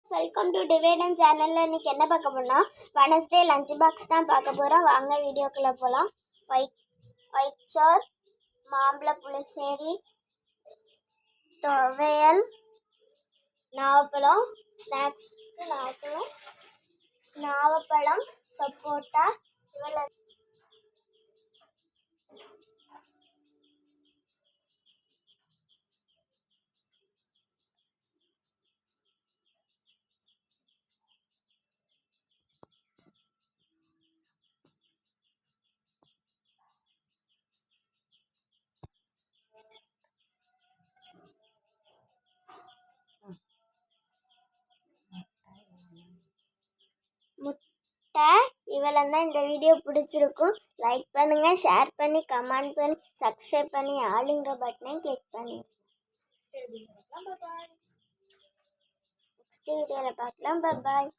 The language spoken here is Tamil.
வெல்கம் டு டிவைடன் சேனலில் இன்றைக்கி என்ன பார்க்க போனால் வெனஸ்டே லஞ்ச் பாக்ஸ் தான் பார்க்க போகிறோம். வாங்க வீடியோக்குள்ளே போகலாம். ஒயிட் சோர், மாம்பழ புளிசேரி, துவையல், நாவப்பழம், ஸ்நாக்ஸ் நாவப்பழம், சப்போட்டா, இவ்வளோ முட்டை. இவ்வளோ தான். இந்த வீடியோ பிடிச்சிருக்கும். லைக் பண்ணுங்கள், ஷேர் பண்ணி, கமெண்ட் பண்ணி, சப்ஸ்கிரைப் பண்ணி ஆளுங்கிற பட்டனை கிளிக் பண்ணி. நெக்ஸ்ட் வீடியோவில் பார்க்கலாம். பாய்.